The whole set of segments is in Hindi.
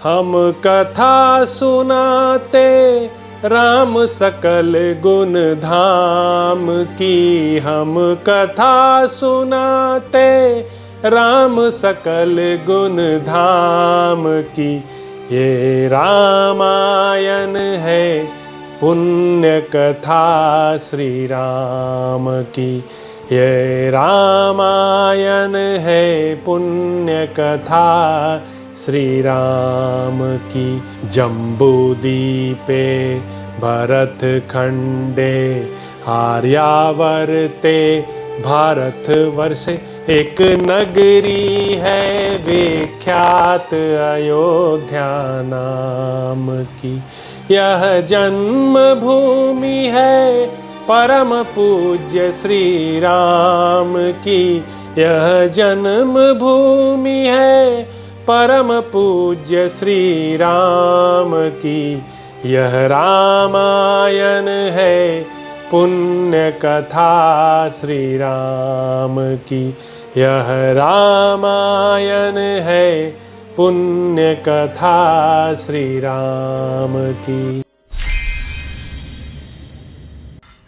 हम कथा सुनाते राम सकल गुण धाम की। हम कथा सुनाते राम सकल गुण धाम की। ये रामायण है पुण्य कथा श्री राम की। ये रामायण है पुण्य कथा श्री राम की। जम्बूदीपे भरत खंडे आर्यावर्ते भारतवर्षे एक नगरी है विख्यात अयोध्या नाम की। यह जन्म भूमि है परम पूज्य श्री राम की। यह जन्म भूमि है परम पूज्य श्री राम की। यह रामायण है पुण्य कथा श्री राम की। यह रामायण है पुण्य कथा श्री राम की।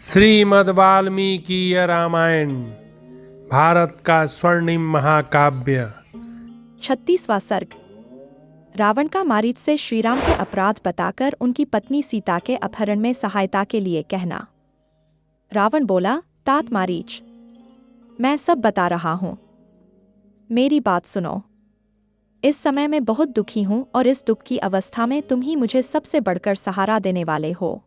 श्रीमद् वाल्मीकि रामायण भारत का स्वर्णिम महाकाव्य। 36वां सर्ग। रावण का मारीच से श्रीराम के अपराध बताकर उनकी पत्नी सीता के अपहरण में सहायता के लिए कहना। रावण बोला, तात मारीच, मैं सब बता रहा हूँ, मेरी बात सुनो। इस समय मैं बहुत दुखी हूँ और इस दुख की अवस्था में तुम ही मुझे सबसे बढ़कर सहारा देने वाले हो।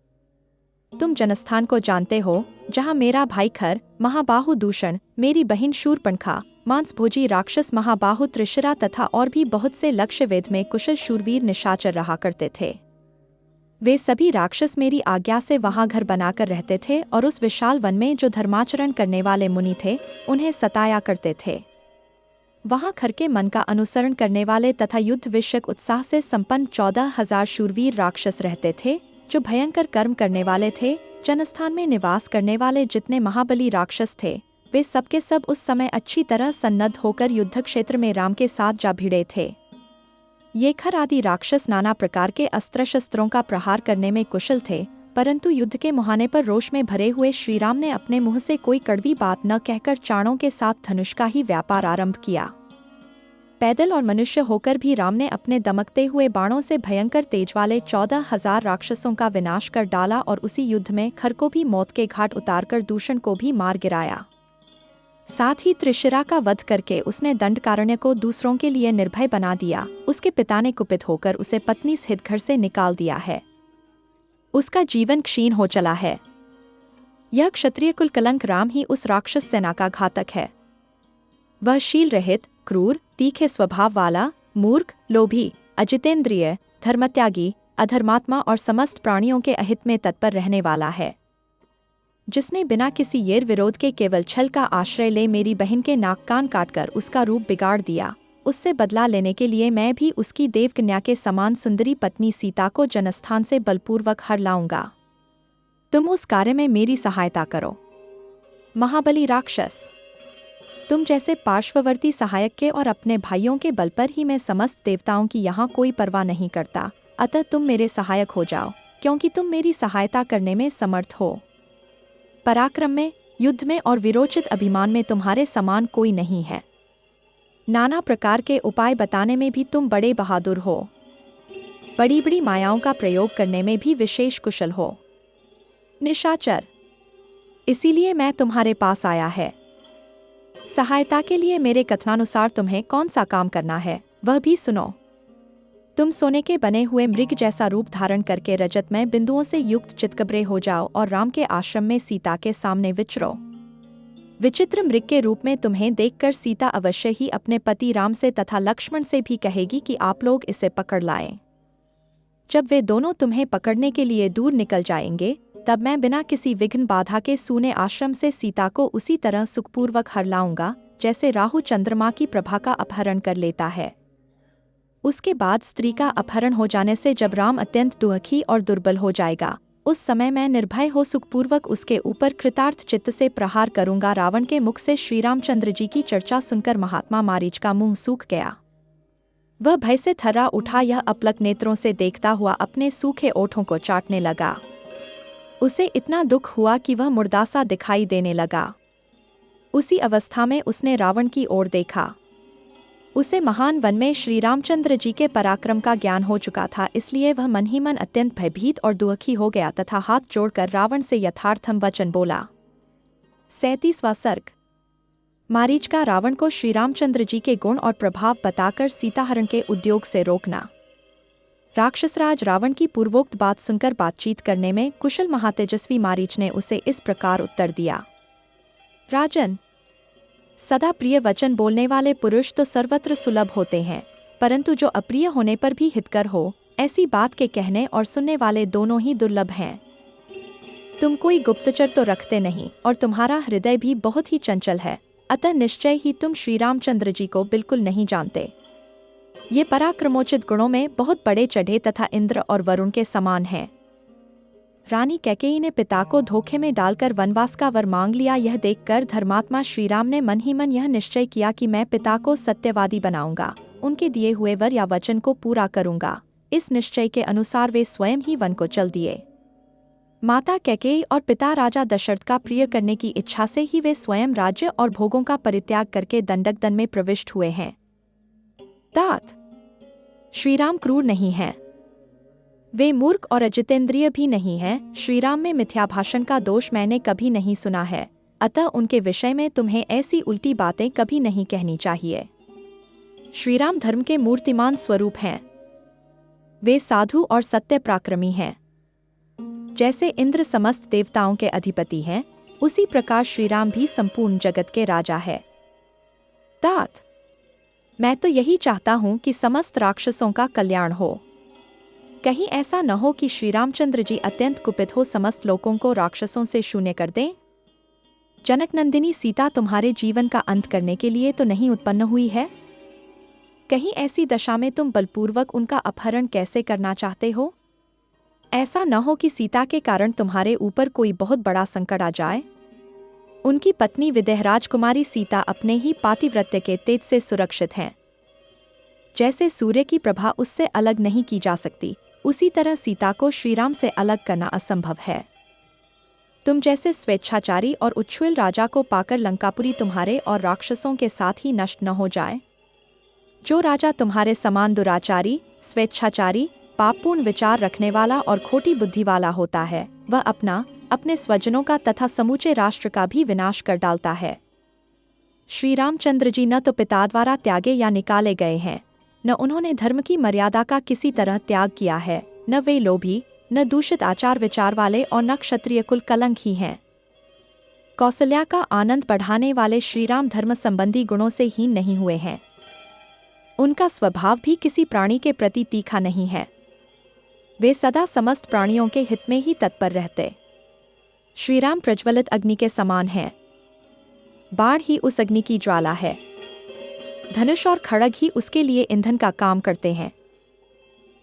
तुम जनस्थान को जानते हो, जहाँ मेरा भाई खर महाबाहु दूषण, मेरी बहन शूरपणखा, मांसभोजी राक्षस महाबाहु त्रिशरा तथा और भी बहुत से लक्ष्यवेद में कुशल शूरवीर निशाचर रहा करते थे। वे सभी राक्षस मेरी आज्ञा से वहां घर बनाकर रहते थे और उस विशाल वन में जो धर्माचरण करने वाले मुनि थे उन्हें सताया करते थे। वहां खर के मन का अनुसरण करने वाले तथा युद्ध विषयक उत्साह से संपन्न 14,000 शूरवीर राक्षस रहते थे, जो भयंकर कर्म करने वाले थे। जनस्थान में निवास करने वाले जितने महाबली राक्षस थे, वे सबके सब उस समय अच्छी तरह सन्नद्ध होकर युद्ध क्षेत्र में राम के साथ जा भिड़े थे। ये खर आदि राक्षस नाना प्रकार के अस्त्र शस्त्रों का प्रहार करने में कुशल थे, परंतु युद्ध के मुहाने पर रोष में भरे हुए श्रीराम ने अपने मुंह से कोई कड़वी बात न कहकर चाणों के साथ धनुष का ही व्यापार आरंभ किया। पैदल और मनुष्य होकर भी राम ने अपने दमकते हुए बाणों से भयंकर तेज वाले 14,000 राक्षसों का विनाश कर डाला और उसी युद्ध में खर को भी मौत के घाट उतारकर दूषण को भी मार गिराया। साथ ही त्रिशिरा का वध करके उसने दंडकारण्य को दूसरों के लिए निर्भय बना दिया। उसके पिता ने कुपित होकर उसे पत्नी सहित घर से निकाल दिया है। उसका जीवन क्षीण हो चला है। यह क्षत्रिय कुल कलंक राम ही उस राक्षस सेना का घातक है। वह शील रहित, क्रूर, तीखे स्वभाव वाला, मूर्ख, लोभी, अजितेंद्रिय, धर्मत्यागी, अधर्मात्मा और समस्त प्राणियों के अहित में तत्पर रहने वाला है। जिसने बिना किसी येर विरोध के केवल छल का आश्रय ले मेरी बहन के नाक कान काटकर उसका रूप बिगाड़ दिया, उससे बदला लेने के लिए मैं भी उसकी देवकन्या के समान सुंदरी पत्नी सीता को जनस्थान से बलपूर्वक हर लाऊंगा। तुम उस कार्य में मेरी सहायता करो। महाबली राक्षस, तुम जैसे पार्श्ववर्ती सहायक के और अपने भाइयों के बल पर ही मैं समस्त देवताओं की यहाँ कोई परवाह नहीं करता, अतः तुम मेरे सहायक हो जाओ, क्योंकि तुम मेरी सहायता करने में समर्थ हो। पराक्रम में, युद्ध में और वीरोचित अभिमान में तुम्हारे समान कोई नहीं है। नाना प्रकार के उपाय बताने में भी तुम बड़े बहादुर हो। बड़ी बड़ी मायाओं का प्रयोग करने में भी विशेष कुशल हो। निशाचर, इसीलिए मैं तुम्हारे पास आया है। सहायता के लिए मेरे कथनानुसार तुम्हें कौन सा काम करना है वह भी सुनो। तुम सोने के बने हुए मृग जैसा रूप धारण करके रजतमय बिंदुओं से युक्त चितकबरे हो जाओ और राम के आश्रम में सीता के सामने विचरो। विचित्र मृग के रूप में तुम्हें देखकर सीता अवश्य ही अपने पति राम से तथा लक्ष्मण से भी कहेगी कि आप लोग इसे पकड़ लाएं। जब वे दोनों तुम्हें पकड़ने के लिए दूर निकल जाएंगे, तब मैं बिना किसी विघ्न बाधा के सूने आश्रम से सीता को उसी तरह सुखपूर्वक हर लाऊंगा, जैसे राहु चंद्रमा की प्रभा का अपहरण कर लेता है। उसके बाद स्त्री का अपहरण हो जाने से जब राम अत्यंत दुखी और दुर्बल हो जाएगा, उस समय मैं निर्भय हो सुखपूर्वक उसके ऊपर कृतार्थ चित्त से प्रहार करूंगा। रावण के मुख से श्री रामचंद्र जी की चर्चा सुनकर महात्मा मारीच का मुंह सूख गया। वह भय से थर्रा उठा, यह अपलक नेत्रों से देखता हुआ अपने सूखे ओठों को चाटने लगा। उसे इतना दुख हुआ कि वह मुर्दासा दिखाई देने लगा। उसी अवस्था में उसने रावण की ओर देखा। उसे महान वन में श्री रामचंद्र जी के पराक्रम का ज्ञान हो चुका था, इसलिए वह मन ही मन अत्यंत भयभीत और दुखी हो गया तथा हाथ जोड़कर रावण से यथार्थम वचन बोला। 37वां सर्ग। मारीचका रावण को श्री रामचंद्र जी के गुण और प्रभाव बताकर सीताहरण के उद्योग से रोकना। राक्षसराज रावण की पूर्वोक्त बात सुनकर बातचीत करने में कुशल महातेजस्वी मारीच ने उसे इस प्रकार उत्तर दिया। राजन, सदा प्रिय वचन बोलने वाले पुरुष तो सर्वत्र सुलभ होते हैं, परंतु जो अप्रिय होने पर भी हितकर हो, ऐसी बात के कहने और सुनने वाले दोनों ही दुर्लभ हैं। तुम कोई गुप्तचर तो रखते नहीं और तुम्हारा हृदय भी बहुत ही चंचल है, अतः निश्चय ही तुम श्री रामचंद्र जी को बिल्कुल नहीं जानते। ये पराक्रमोचित गुणों में बहुत बड़े चढ़े तथा इंद्र और वरुण के समान हैं। रानी कैकेयी ने पिता को धोखे में डालकर वनवास का वर मांग लिया। यह देखकर धर्मात्मा श्रीराम ने मन ही मन यह निश्चय किया कि मैं पिता को सत्यवादी बनाऊंगा, उनके दिए हुए वर या वचन को पूरा करूंगा। इस निश्चय के अनुसार वे स्वयं ही वन को चल दिए। माता कैकेयी और पिता राजा दशरथ का प्रिय करने की इच्छा से ही वे स्वयं राज्य और भोगों का परित्याग करके दंडकदन में प्रविष्ट हुए हैं। तात, श्रीराम क्रूर नहीं हैं। वे मूर्ख और अजितेंद्रिय भी नहीं हैं। श्रीराम में मिथ्याभाषण का दोष मैंने कभी नहीं सुना है, अतः उनके विषय में तुम्हें ऐसी उल्टी बातें कभी नहीं कहनी चाहिए। श्रीराम धर्म के मूर्तिमान स्वरूप हैं। वे साधु और सत्य पराक्रमी हैं। जैसे इंद्र समस्त देवताओं के अधिपति हैं, उसी प्रकार श्रीराम भी संपूर्ण जगत के राजा है। तात, मैं तो यही चाहता हूं कि समस्त राक्षसों का कल्याण हो। कहीं ऐसा न हो कि श्री रामचंद्र जी अत्यंत कुपित हो समस्त लोगों को राक्षसों से शून्य कर दें। जनक नंदिनी सीता तुम्हारे जीवन का अंत करने के लिए तो नहीं उत्पन्न हुई है। कहीं ऐसी दशा में तुम बलपूर्वक उनका अपहरण कैसे करना चाहते हो? ऐसा न हो कि सीता के कारण तुम्हारे ऊपर कोई बहुत बड़ा संकट आ जाए। उनकी पत्नी विदेहराज कुमारी सीता अपने ही पातिव्रत्य के तेज से सुरक्षित हैं। जैसे सूर्य की प्रभा उससे अलग नहीं की जा सकती, उसी तरह सीता को श्रीराम से अलग करना असंभव है। तुम जैसे स्वेच्छाचारी और उच्छृल राजा को पाकर लंकापुरी तुम्हारे और राक्षसों के साथ ही नष्ट न हो जाए। जो राजा तुम्हारे समान दुराचारी, स्वेच्छाचारी, पापपूर्ण विचार रखने वाला और खोटी बुद्धि वाला होता है, वह अपने स्वजनों का तथा समूचे राष्ट्र का भी विनाश कर डालता है। श्री रामचंद्र जी न तो पिता द्वारा त्यागे या निकाले गए हैं, न उन्होंने धर्म की मर्यादा का किसी तरह त्याग किया है, न वे लोभी, न दूषित आचार विचार वाले और न क्षत्रिय कुल कलंक ही हैं। कौशल्या का आनंद बढ़ाने वाले श्रीराम धर्म संबंधी गुणों से हीन नहीं हुए हैं। उनका स्वभाव भी किसी प्राणी के प्रति तीखा नहीं है। वे सदा समस्त प्राणियों के हित में ही तत्पर रहते। श्रीराम प्रज्वलित अग्नि के समान हैं। बाण ही उस अग्नि की ज्वाला है। धनुष और खड़ग ही उसके लिए ईंधन का काम करते हैं।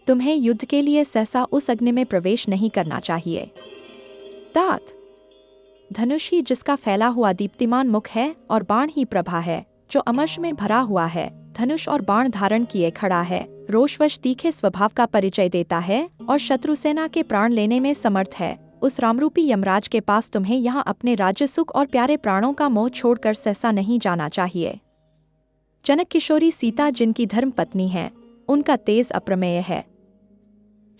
तुम्हें युद्ध के लिए सहसा उस अग्नि में प्रवेश नहीं करना चाहिए। तात, धनुष ही जिसका फैला हुआ दीप्तिमान मुख है और बाण ही प्रभा है जो अमर्ष में भरा हुआ है। धनुष और बाण धारण किए खड़ा है, रोषवश तीखे स्वभाव का परिचय देता है और शत्रु सेना के प्राण लेने में समर्थ है। उस रामरूपी यमराज के पास तुम्हें यहाँ अपने राज्य सुख और प्यारे प्राणों का मोह छोड़कर सहसा नहीं जाना चाहिए। जनक किशोरी सीता जिनकी धर्म पत्नी है, उनका तेज अप्रमेय है।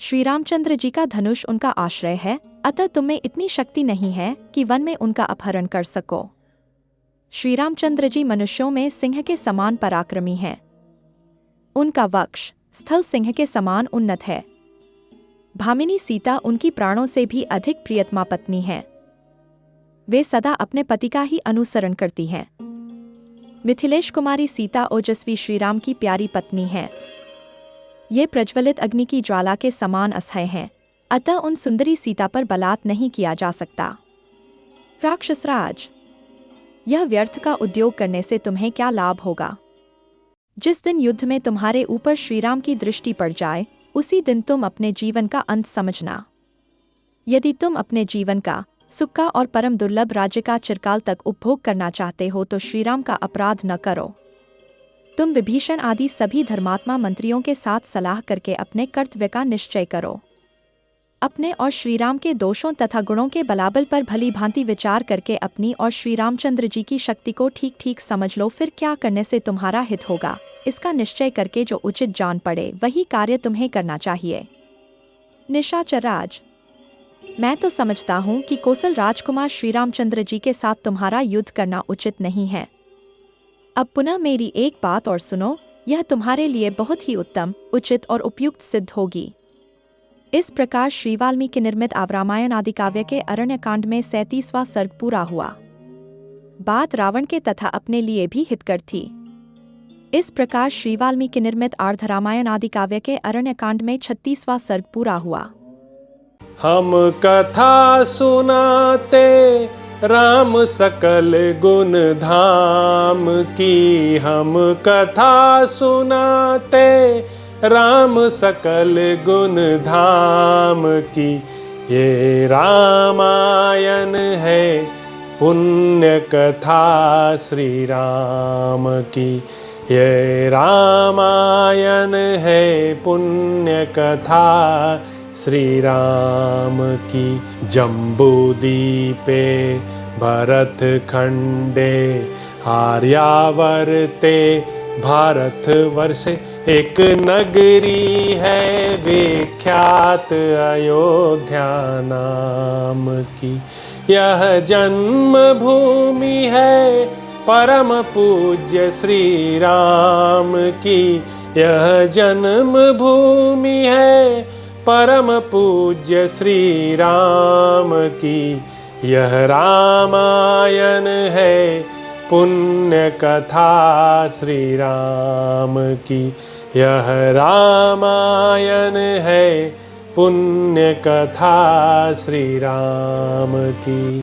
श्री रामचंद्र जी का धनुष उनका आश्रय है, अतः तुम्हें इतनी शक्ति नहीं है कि वन में उनका अपहरण कर सको। श्री रामचंद्र जी मनुष्यों में सिंह के समान पराक्रमी हैं। उनका वक्ष स्थल सिंह के समान उन्नत है। भामिनी सीता उनकी प्राणों से भी अधिक प्रियतमा पत्नी हैं। वे सदा अपने पति का ही अनुसरण करती हैं। मिथिलेश कुमारी सीता ओजस्वी श्रीराम की प्यारी पत्नी हैं। ये प्रज्वलित अग्नि की ज्वाला के समान असह्य हैं, अतः उन सुंदरी सीता पर बलात् नहीं किया जा सकता। राक्षसराज, यह व्यर्थ का उद्योग करने से तुम्हें क्या लाभ होगा? जिस दिन युद्ध में तुम्हारे ऊपर श्रीराम की दृष्टि पड़ जाए, उसी दिन तुम अपने जीवन का अंत समझना। यदि तुम अपने जीवन का सुख का और परम दुर्लभ राज्य का चिरकाल तक उपभोग करना चाहते हो तो श्रीराम का अपराध न करो। तुम विभीषण आदि सभी धर्मात्मा मंत्रियों के साथ सलाह करके अपने कर्तव्य का निश्चय करो। अपने और श्रीराम के दोषों तथा गुणों के बलाबल पर भली भांति विचार करके अपनी और श्री रामचंद्र जी की शक्ति को ठीक ठीक समझ लो, फिर क्या करने से तुम्हारा हित होगा, इसका निश्चय करके जो उचित जान पड़े वही कार्य तुम्हें करना चाहिए। निशाचर राज, मैं तो समझता हूँ कि कौशल राजकुमार श्री रामचंद्र जी के साथ तुम्हारा युद्ध करना उचित नहीं है। अब पुनः मेरी एक बात और सुनो, यह तुम्हारे लिए बहुत ही उत्तम, उचित और उपयुक्त सिद्ध होगी। इस प्रकार श्री वाल्मीकि निर्मित रामायण आदि काव्य के अरण्यकांड में 37वां सर्ग पूरा हुआ। बात रावण के तथा अपने लिए भी हितकर थी। इस प्रकार श्री वाल्मीकि निर्मित रामायण आदि काव्य के अरण्यकांड में 36वां सर्ग पूरा हुआ। हम कथा सुनाते राम सकल गुण धाम की, हम कथा सुनाते राम सकल गुण धाम की। ये रामायण है पुण्य कथा श्री राम की, ये रामायण है पुण्य कथा श्री राम की। जम्बूदीपे भरत खंडे आर्यावर्ते भारत वर्षे एक नगरी है विख्यात अयोध्या नाम की। यह जन्म भूमि है परम पूज्य श्री राम की, यह जन्म भूमि है परम पूज्य श्री राम की। यह रामायण है पुण्य कथा श्री राम की, यह रामायण है पुण्य कथा श्री राम की।